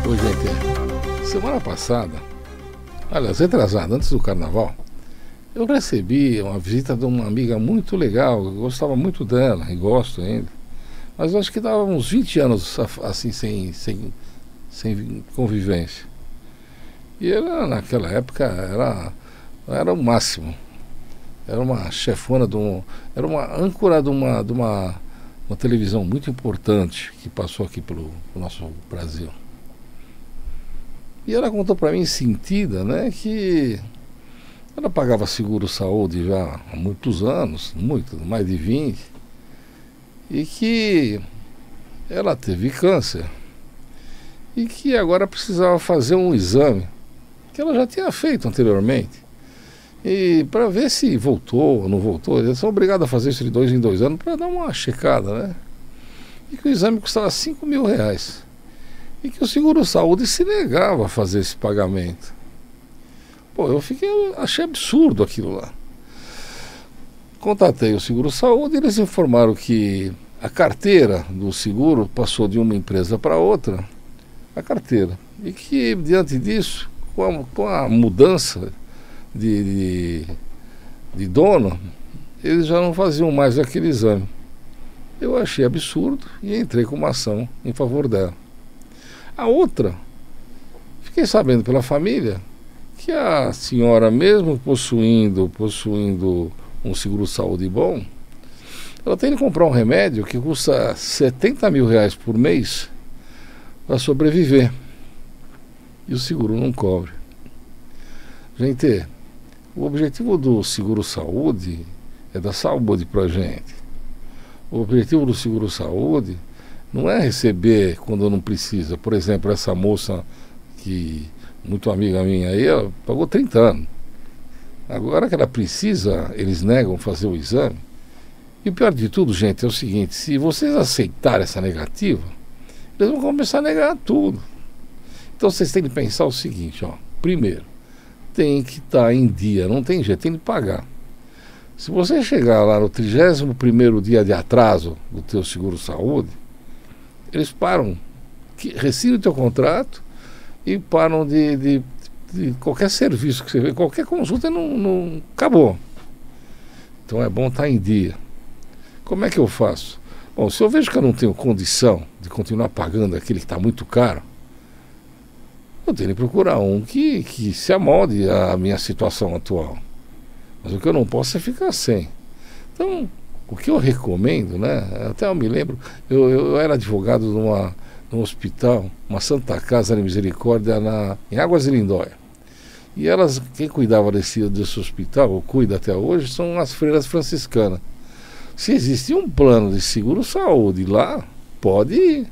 Ô, gente, semana passada, aliás, retrasada, antes do carnaval, eu recebi uma visita de uma amiga muito legal. Eu gostava muito dela e gosto ainda, mas eu acho que dava uns 20 anos assim, sem convivência. E ela, naquela época, era o máximo. Era uma chefona era uma âncora de uma televisão muito importante que passou aqui pelo nosso Brasil. E ela contou para mim, sentida, né, que ela pagava seguro-saúde já há muitos anos, mais de 20, e que ela teve câncer e que agora precisava fazer um exame que ela já tinha feito anteriormente, e para ver se voltou ou não voltou. Eles são obrigados a fazer isso de 2 em 2 anos para dar uma checada, né? E que o exame custava R$ 5.000 e que o seguro-saúde se negava a fazer esse pagamento. Pô, achei absurdo aquilo lá. Contatei o seguro-saúde e eles informaram que a carteira do seguro passou de uma empresa para outra, a carteira, e que diante disso, com a mudança de dono, eles já não faziam mais aquele exame. Eu achei absurdo e entrei com uma ação em favor dela. A outra, fiquei sabendo pela família que a senhora, mesmo possuindo um seguro-saúde bom, ela tem que comprar um remédio que custa R$ 70.000 por mês para sobreviver. E o seguro não cobre. Gente, o objetivo do seguro-saúde é dar saúde para a gente. O objetivo do seguro-saúde não é receber quando não precisa. Por exemplo, essa moça, que muito amiga minha aí, ela pagou 30 anos. Agora que ela precisa, eles negam fazer o exame. E o pior de tudo, gente, é o seguinte: se vocês aceitarem essa negativa, eles vão começar a negar tudo. Então vocês têm que pensar o seguinte, ó. Primeiro, tem que estar em dia, não tem jeito, tem que pagar. Se você chegar lá no 31º dia de atraso do teu seguro-saúde, eles param, rescindem o teu contrato e param de qualquer serviço que você vê, qualquer consulta, não acabou. Então é bom estar em dia. Como é que eu faço? Bom, se eu vejo que eu não tenho condição de continuar pagando aquele que está muito caro, eu tenho que procurar um que se amolde à minha situação atual. Mas o que eu não posso é ficar sem. Então, o que eu recomendo, né? Até eu me lembro, eu era advogado num hospital, uma Santa Casa de Misericórdia em Águas de Lindóia. E quem cuidava desse hospital, ou cuida até hoje, são as freiras franciscanas. Se existe um plano de seguro-saúde lá, pode ir.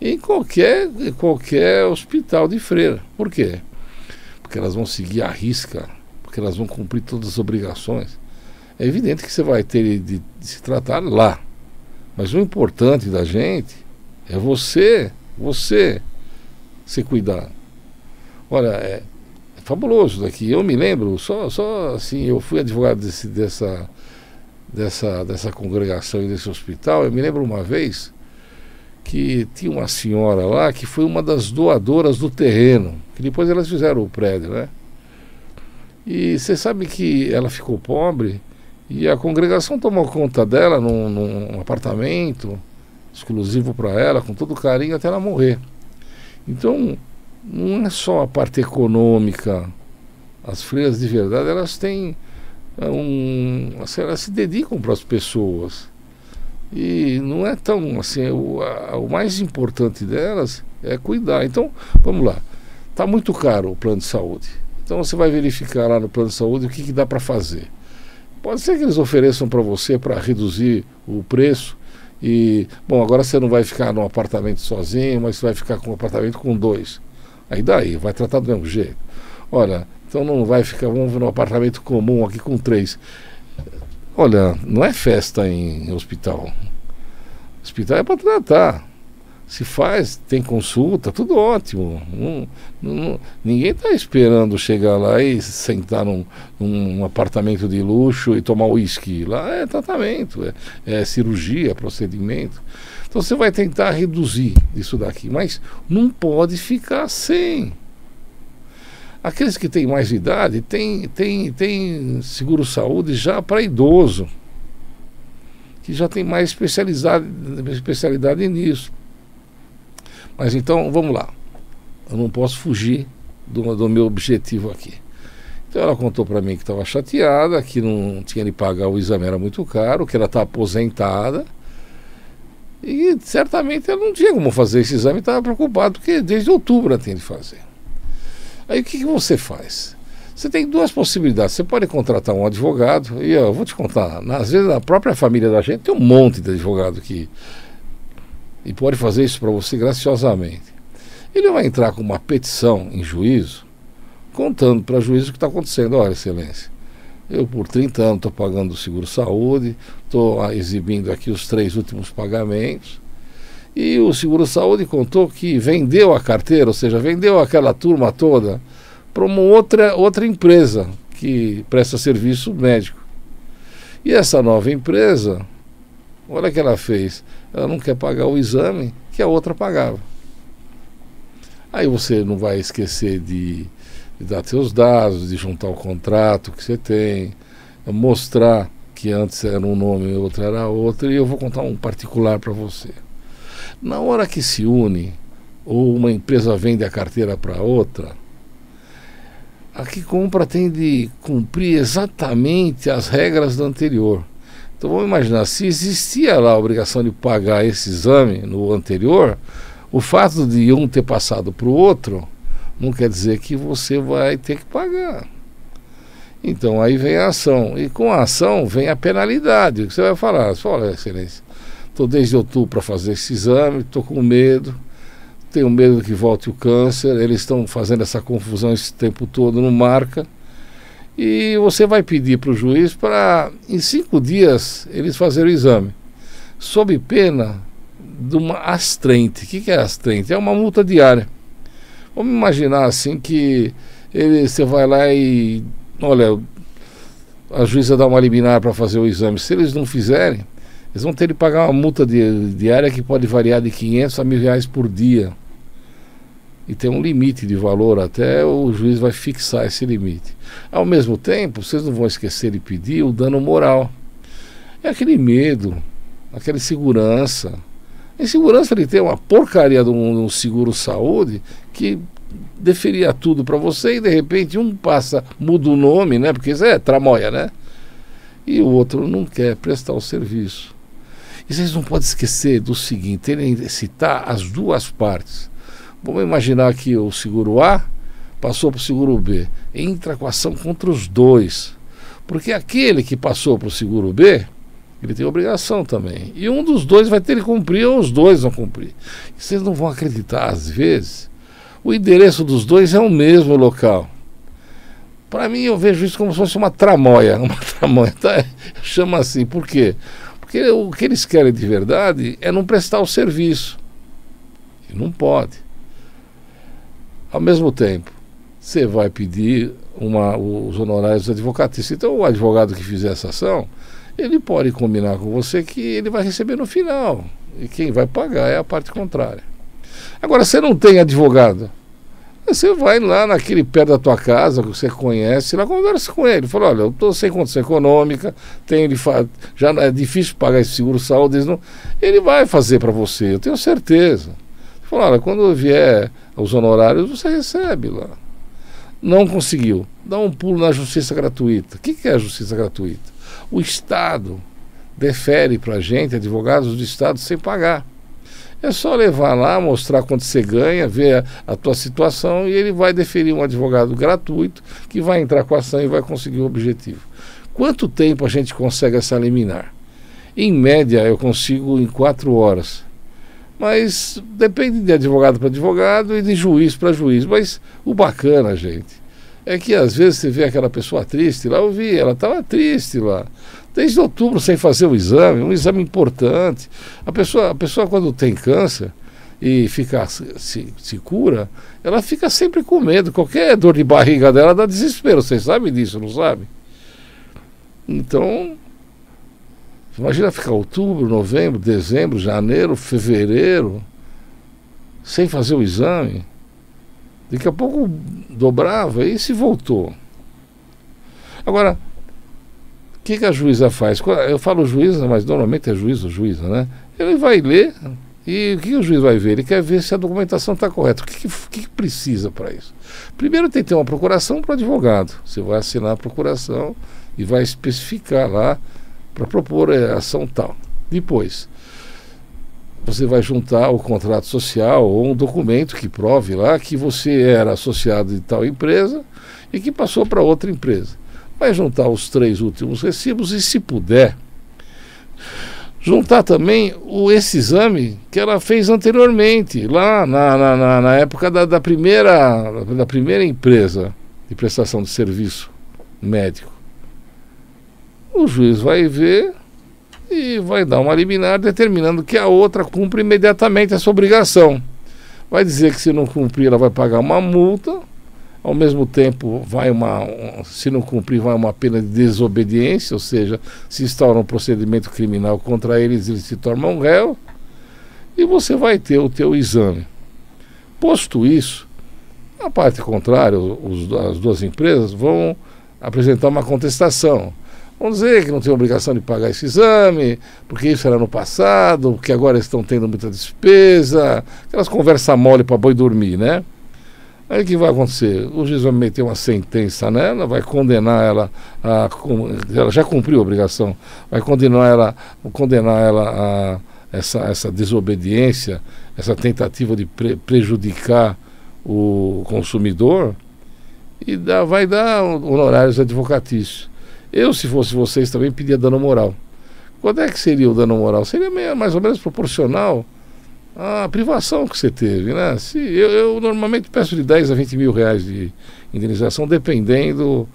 Em qualquer hospital de freira. Por quê? Porque elas vão seguir à risca, porque elas vão cumprir todas as obrigações. É evidente que você vai ter de se tratar lá, mas o importante da gente é você se cuidar. Olha, é fabuloso daqui. Eu me lembro, só assim, eu fui advogado dessa congregação e desse hospital. Eu me lembro uma vez que tinha uma senhora lá que foi uma das doadoras do terreno, que depois elas fizeram o prédio, né? E você sabe que ela ficou pobre e a congregação tomou conta dela num apartamento exclusivo para ela, com todo carinho, até ela morrer. Então, não é só a parte econômica. As freiras de verdade, elas têm elas se dedicam para as pessoas. E não é tão assim, o mais importante delas é cuidar. Então, vamos lá, está muito caro o plano de saúde. Então você vai verificar lá no plano de saúde o que dá para fazer. Pode ser que eles ofereçam para você para reduzir o preço. E, bom, agora você não vai ficar num apartamento sozinho, mas você vai ficar com um apartamento com 2. Aí daí, vai tratar do mesmo jeito. Olha, então não vai ficar, vamos num apartamento comum aqui com 3. Olha, não é festa em hospital. Hospital é para tratar. Se faz, tem consulta, tudo ótimo. Ninguém está esperando chegar lá e sentar num apartamento de luxo e tomar uísque. Lá é tratamento, é cirurgia, procedimento. Então você vai tentar reduzir isso daqui, mas não pode ficar sem. Aqueles que têm mais idade tem seguro-saúde já para idoso, que já tem mais especialidade nisso. Mas então, vamos lá. Eu não posso fugir do meu objetivo aqui. Então ela contou para mim que estava chateada, que não tinha de pagar o exame, era muito caro, que ela está aposentada. E certamente ela não tinha como fazer esse exame, estava preocupada, porque desde outubro ela tem de fazer. Aí o que você faz? Você tem duas possibilidades. Você pode contratar um advogado, e eu vou te contar, às vezes a própria família da gente tem um monte de advogado que... e pode fazer isso para você graciosamente. Ele vai entrar com uma petição em juízo, contando para o juiz o que está acontecendo. Olha, excelência, eu por 30 anos estou pagando o seguro-saúde, estou exibindo aqui os 3 últimos pagamentos, e o seguro-saúde contou que vendeu a carteira, ou seja, vendeu aquela turma toda para uma outra empresa que presta serviço médico. E essa nova empresa, olha o que ela fez, ela não quer pagar o exame que a outra pagava. Aí você não vai esquecer de dar seus dados, de juntar o contrato que você tem, mostrar que antes era um nome e outro era outro, e eu vou contar um particular para você. Na hora que se une, ou uma empresa vende a carteira para outra, a que compra tem de cumprir exatamente as regras da anterior. Então vamos imaginar, se existia lá a obrigação de pagar esse exame no anterior, o fato de um ter passado para o outro não quer dizer que você vai ter que pagar. Então aí vem a ação, e com a ação vem a penalidade. Você vai falar, olha, excelência, estou desde outubro para fazer esse exame, estou com medo, tenho medo que volte o câncer, eles estão fazendo essa confusão esse tempo todo, não marca. E você vai pedir para o juiz para, em 5 dias, eles fazerem o exame, sob pena de uma astrente. O que é astrente? É uma multa diária. Vamos imaginar assim que você vai lá e, olha, a juíza dá uma liminar para fazer o exame. Se eles não fizerem, eles vão ter de pagar uma multa diária que pode variar de 500 a R$1.000 por dia. E tem um limite de valor, até o juiz vai fixar esse limite. Ao mesmo tempo, vocês não vão esquecer de pedir o dano moral. É aquele medo, aquela insegurança. A insegurança de ter uma porcaria de um seguro-saúde que deferia tudo para você e de repente um passa, muda o nome, né? Porque isso é tramóia, né? E o outro não quer prestar o serviço. E vocês não podem esquecer do seguinte, terem de citar as duas partes. Vamos imaginar que o seguro A passou para o seguro B. Entra com ação contra os dois. Porque aquele que passou para o seguro B, ele tem obrigação também. E um dos dois vai ter que cumprir ou os dois vão cumprir. E vocês não vão acreditar, às vezes, o endereço dos dois é o mesmo local. Para mim, eu vejo isso como se fosse uma tramóia. Uma tramóia, tá? Chama assim. Por quê? Porque o que eles querem de verdade é não prestar o serviço. E não pode. Ao mesmo tempo, você vai pedir os honorários advocatícios. Então, o advogado que fizer essa ação, ele pode combinar com você que ele vai receber no final. E quem vai pagar é a parte contrária. Agora, você não tem advogado. Você vai lá naquele perto da tua casa, que você conhece, lá conversa com ele. Fala, olha, eu estou sem condição econômica, já é difícil pagar esse seguro-saúde. Ele vai fazer para você, eu tenho certeza. Fala, olha, quando vier os honorários, você recebe lá. Não conseguiu, dá um pulo na justiça gratuita. O que é a justiça gratuita? O Estado defere para a gente, advogados do Estado, sem pagar. É só levar lá, mostrar quanto você ganha, ver a tua situação, e ele vai deferir um advogado gratuito que vai entrar com a ação e vai conseguir o objetivo. Quanto tempo a gente consegue essa liminar? Em média, eu consigo em 4 horas. Mas depende de advogado para advogado e de juiz para juiz. Mas o bacana, gente, é que às vezes você vê aquela pessoa triste lá, eu vi, ela estava triste lá, desde outubro sem fazer o exame, um exame importante. A pessoa quando tem câncer, e se cura, ela fica sempre com medo. Qualquer dor de barriga dela dá desespero. Vocês sabem disso, não sabem? Então, imagina ficar outubro, novembro, dezembro, janeiro, fevereiro, sem fazer o exame. Daqui a pouco dobrava e se voltou. Agora, o que a juíza faz? Eu falo juíza, mas normalmente é juiz ou juíza, né? Ele vai ler e o que o juiz vai ver? Ele quer ver se a documentação está correta. O que precisa para isso? Primeiro tem que ter uma procuração para o advogado. Você vai assinar a procuração e vai especificar lá para propor a ação tal. Depois, você vai juntar o contrato social ou um documento que prove lá que você era associado de tal empresa e que passou para outra empresa. Vai juntar os 3 últimos recibos e, se puder, juntar também esse exame que ela fez anteriormente, lá na época da primeira empresa de prestação de serviço médico. O juiz vai ver e vai dar uma liminar determinando que a outra cumpre imediatamente essa obrigação. Vai dizer que se não cumprir ela vai pagar uma multa, ao mesmo tempo se não cumprir vai uma pena de desobediência, ou seja, se instaura um procedimento criminal contra eles se tornam réu, e você vai ter o teu exame. Posto isso, a parte contrária, as duas empresas vão apresentar uma contestação. Vão dizer que não tem obrigação de pagar esse exame, porque isso era no passado, porque agora estão tendo muita despesa, aquelas conversas mole para boi dormir, né? Aí o que vai acontecer? O juiz vai meter uma sentença nela, vai condenar ela ela já cumpriu a obrigação, vai condenar ela a essa desobediência, essa tentativa de prejudicar o consumidor, e vai dar honorários advocatícios. Eu, se fosse vocês, também pedia dano moral. Quanto é que seria o dano moral? Seria mais ou menos proporcional à privação que você teve, né? Eu normalmente peço de 10 a 20 mil reais de indenização, dependendo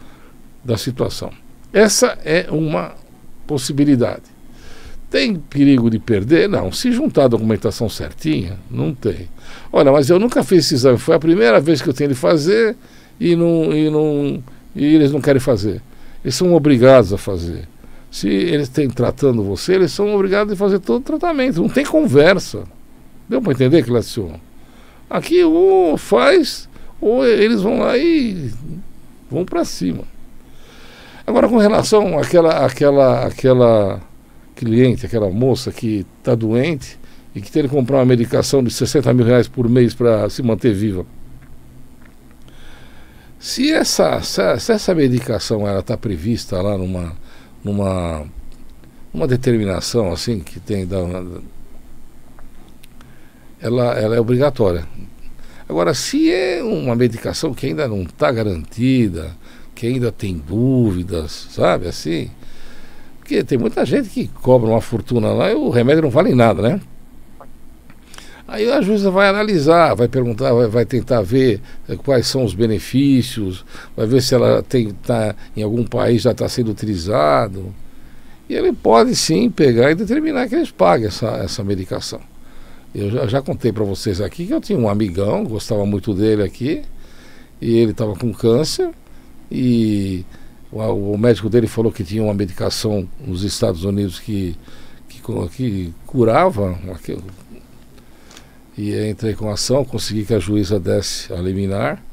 da situação. Essa é uma possibilidade. Tem perigo de perder? Não. Se juntar a documentação certinha, não tem. Olha, mas eu nunca fiz esse exame, foi a primeira vez que eu tenho de fazer e eles não querem fazer. Eles são obrigados a fazer. Se eles têm tratando você, eles são obrigados a fazer todo o tratamento. Não tem conversa. Deu para entender, Clécio? Aqui ou faz, ou eles vão lá e vão para cima. Agora, com relação àquela cliente, aquela moça que está doente e que tem que comprar uma medicação de 60 mil reais por mês para se manter viva. Se essa medicação está prevista lá numa determinação assim que tem ela é obrigatória. Agora, se é uma medicação que ainda não está garantida, que ainda tem dúvidas, sabe, assim, porque tem muita gente que cobra uma fortuna lá e o remédio não vale nada, né? Aí a juíza vai analisar, vai perguntar, vai tentar ver quais são os benefícios, vai ver se ela em algum país já está sendo utilizado. E ele pode sim pegar e determinar que eles paguem essa medicação. Eu já contei para vocês aqui que eu tinha um amigão, gostava muito dele aqui, e ele estava com câncer, e o médico dele falou que tinha uma medicação nos Estados Unidos que curava aquilo. E entrei com ação, consegui que a juíza desse a liminar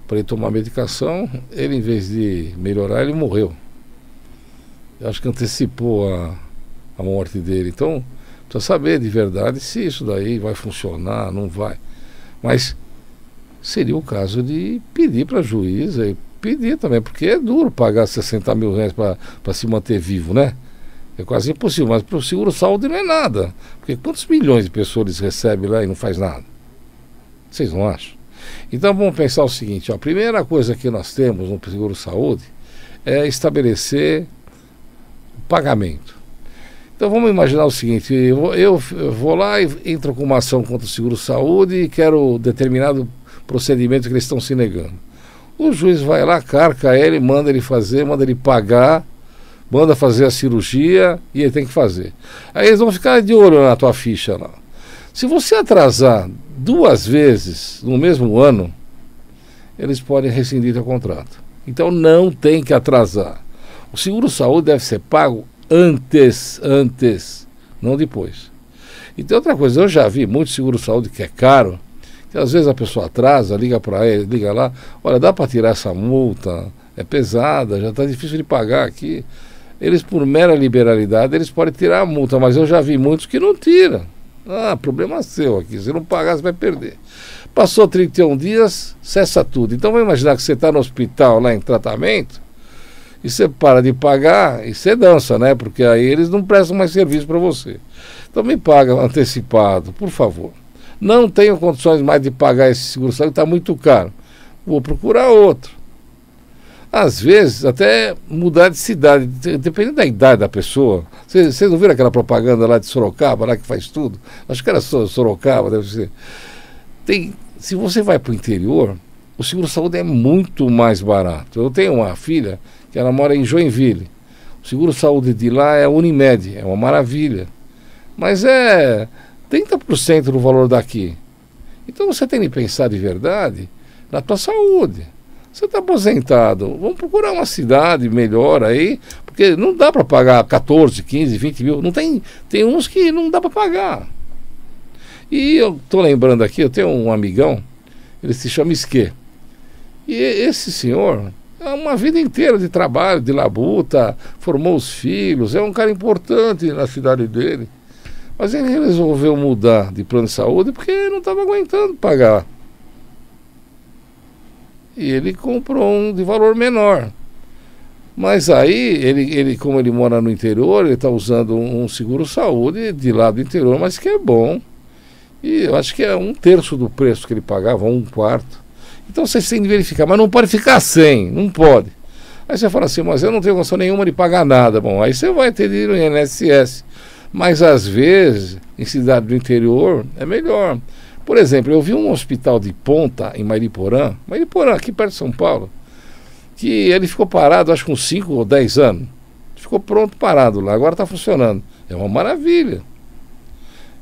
para ele tomar a medicação. Ele, em vez de melhorar, ele morreu. Eu acho que antecipou a morte dele. Então, precisa saber de verdade se isso daí vai funcionar, não vai. Mas seria o caso de pedir para a juíza, e pedir também, porque é duro pagar 60 mil reais para se manter vivo, né? É quase impossível, mas para o seguro-saúde não é nada. Porque quantos milhões de pessoas eles recebem lá e não faz nada? Vocês não acham? Então vamos pensar o seguinte, ó, a primeira coisa que nós temos no seguro-saúde é estabelecer o pagamento. Então vamos imaginar o seguinte, eu vou lá e entro com uma ação contra o seguro-saúde e quero determinado procedimento que eles estão se negando. O juiz vai lá, carca ele, manda ele fazer, manda ele pagar, manda fazer a cirurgia e ele tem que fazer. Aí eles vão ficar de olho na tua ficha lá. Se você atrasar 2 vezes no mesmo ano, eles podem rescindir o contrato. Então não tem que atrasar. O seguro-saúde deve ser pago antes, não depois. E tem outra coisa, eu já vi muito seguro-saúde que é caro, que às vezes a pessoa atrasa, liga para ele, liga lá, olha, dá para tirar essa multa, é pesada, já está difícil de pagar aqui. Eles, por mera liberalidade, eles podem tirar a multa, mas eu já vi muitos que não tiram. Ah, problema seu aqui, se não pagar você vai perder. Passou 31 dias, cessa tudo. Então vamos imaginar que você está no hospital lá em tratamento, e você para de pagar e você dança, né? Porque aí eles não prestam mais serviço para você. Então me paga antecipado, por favor. Não tenho condições mais de pagar esse seguro-saúde, está muito caro. Vou procurar outro. Às vezes, até mudar de cidade, dependendo da idade da pessoa. Vocês não viram aquela propaganda lá de Sorocaba, lá que faz tudo? Acho que era Sorocaba, deve ser. Se você vai para o interior, o seguro-saúde é muito mais barato. Eu tenho uma filha que ela mora em Joinville. O seguro-saúde de lá é a Unimed, é uma maravilha. Mas é 30% do valor daqui. Então você tem que pensar de verdade na tua saúde. Você está aposentado, vamos procurar uma cidade melhor aí, porque não dá para pagar 14, 15, 20 mil. Não tem uns que não dá para pagar. E eu estou lembrando aqui, eu tenho um amigão, ele se chama Esquê. E esse senhor, é uma vida inteira de trabalho, de labuta, formou os filhos, é um cara importante na cidade dele. Mas ele resolveu mudar de plano de saúde porque não estava aguentando pagar. E ele comprou um de valor menor. Mas aí, ele como ele mora no interior, ele está usando um seguro-saúde de lá do interior, mas que é bom. E eu acho que é 1/3 do preço que ele pagava, 1/4. Então vocês têm que verificar, mas não pode ficar sem, não pode. Aí você fala assim, mas eu não tenho condição nenhuma de pagar nada. Bom, aí você vai ter de ir no INSS. Mas às vezes, em cidade do interior, é melhor. Por exemplo, eu vi um hospital de ponta em Mariporã, aqui perto de São Paulo, que ele ficou parado, acho que uns 5 ou 10 anos. Ficou pronto, parado lá, agora está funcionando. É uma maravilha.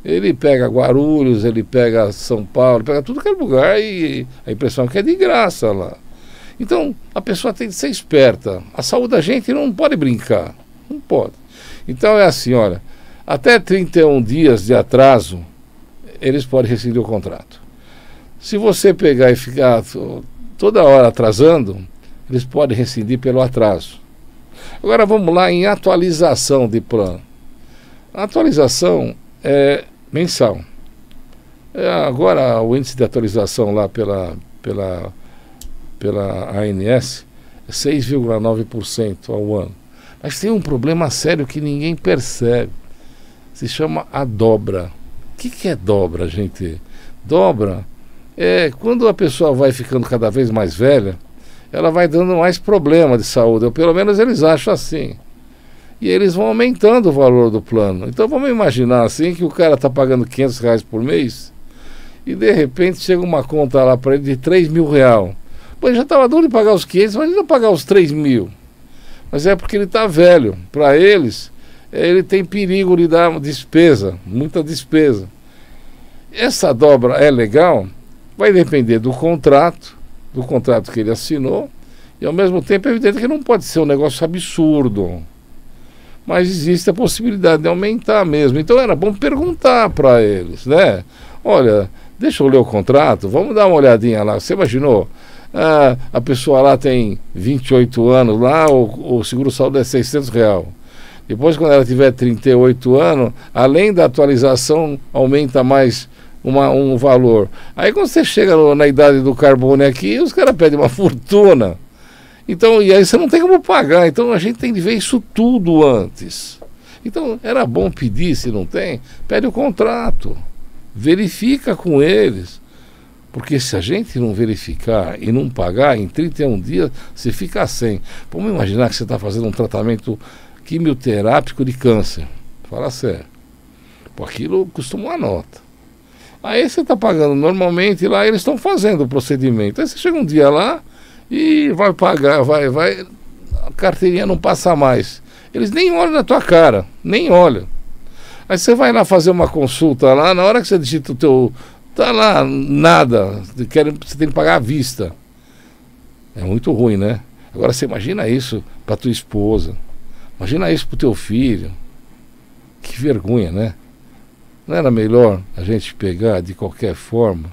Ele pega Guarulhos, ele pega São Paulo, pega tudo que é lugar e a impressão é que é de graça lá. Então, a pessoa tem que ser esperta. A saúde da gente não pode brincar, não pode. Então é assim, olha, até 31 dias de atraso, eles podem rescindir o contrato. Se você pegar e ficar toda hora atrasando, eles podem rescindir pelo atraso. Agora vamos lá em atualização de plano. A atualização é mensal. Agora o índice de atualização lá pela ANS é 6,9% ao ano. Mas tem um problema sério que ninguém percebe. Se chama a dobra. O que é dobra, gente? Dobra é quando a pessoa vai ficando cada vez mais velha, ela vai dando mais problema de saúde, ou pelo menos eles acham assim. E eles vão aumentando o valor do plano. Então vamos imaginar assim que o cara está pagando R$500 por mês e de repente chega uma conta lá para ele de R$3.000. Pô, ele já estava duro de pagar os 500, mas ele vai pagar os 3.000. Mas é porque ele está velho. Para eles, ele tem perigo de dar despesa, muita despesa. Essa dobra é legal? Vai depender do contrato que ele assinou, e ao mesmo tempo é evidente que não pode ser um negócio absurdo. Mas existe a possibilidade de aumentar mesmo. Então era bom perguntar para eles, né? Olha, deixa eu ler o contrato, vamos dar uma olhadinha lá. Você imaginou? A pessoa lá tem 28 anos lá, o seguro-saúde é R$600. Depois, quando ela tiver 38 anos, além da atualização, aumenta mais um valor. Aí quando você chega na idade do carbono aqui, os caras pedem uma fortuna. Então, e aí você não tem como pagar. Então a gente tem que ver isso tudo antes. Então era bom pedir, se não tem, pede o contrato. Verifica com eles. Porque se a gente não verificar e não pagar, em 31 dias você fica sem. Vamos imaginar que você está fazendo um tratamento quimioterápico de câncer. Fala sério. Pô, aquilo custa uma nota. Aí você está pagando normalmente lá, eles estão fazendo o procedimento. Aí você chega um dia lá e vai pagar, a carteirinha não passa mais. Eles nem olham na tua cara, nem olham. Aí você vai lá fazer uma consulta lá, na hora que você digita o teu... Tá lá, nada, você tem que pagar à vista. É muito ruim, né? Agora você imagina isso para tua esposa, imagina isso para o teu filho. Que vergonha, né? Não era melhor a gente pegar de qualquer forma,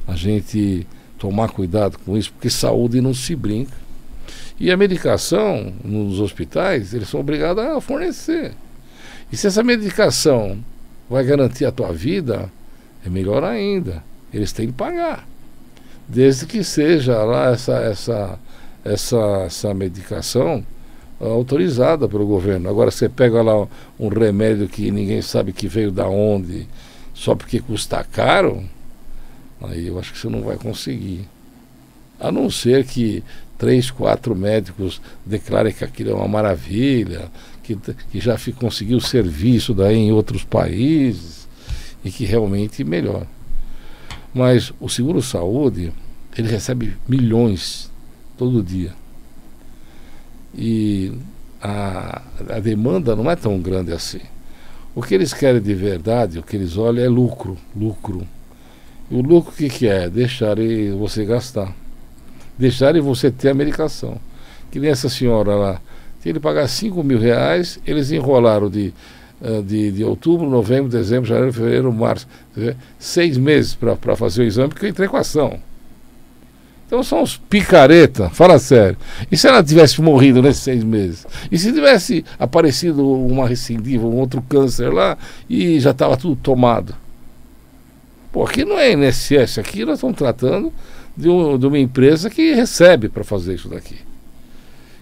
a gente tomar cuidado com isso, porque saúde não se brinca. E a medicação nos hospitais, eles são obrigados a fornecer. E se essa medicação vai garantir a tua vida, é melhor ainda. Eles têm que pagar. Desde que seja lá essa medicação autorizada pelo governo. Agora você pega lá um remédio que ninguém sabe que veio da onde, só porque custa caro, aí eu acho que você não vai conseguir. A não ser que 3, 4 médicos declarem que aquilo é uma maravilha, que já conseguiu serviço daí em outros países e que realmente melhora. Mas o seguro-saúde, ele recebe milhões todo dia. E a demanda não é tão grande assim. O que eles querem de verdade, o que eles olham é lucro. E o lucro o que é? Deixar você gastar. Deixar você ter a medicação. Que nem essa senhora lá. Tinha que pagar 5 mil reais, eles enrolaram de outubro, novembro, dezembro, janeiro, fevereiro, março. 6 meses para fazer o exame, porque eu entrei com a ação. Então são uns picareta, fala sério. E se ela tivesse morrido nesses 6 meses? E se tivesse aparecido uma recidiva, um outro câncer lá, e já estava tudo tomado? Pô, aqui não é INSS, aqui nós estamos tratando de uma empresa que recebe para fazer isso daqui.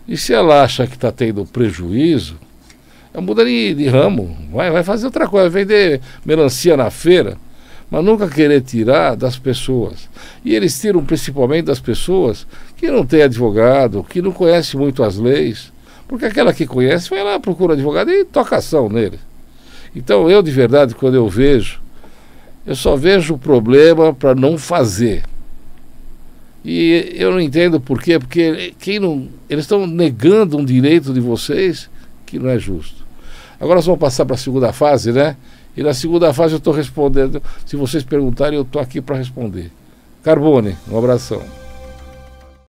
E se ela acha que está tendo prejuízo, ela muda de ramo, vai fazer outra coisa, vai vender melancia na feira, mas nunca querer tirar das pessoas. E eles tiram principalmente das pessoas que não têm advogado, que não conhecem muito as leis, porque aquela que conhece vai lá, procura advogado e toca ação nele. Então eu, de verdade, quando eu só vejo o problema para não fazer. E eu não entendo por quê, porque eles estão negando um direito de vocês que não é justo. Agora nós vamos passar para a segunda fase, né? E na segunda fase eu estou respondendo. Se vocês perguntarem, eu estou aqui para responder. Carbone, um abração.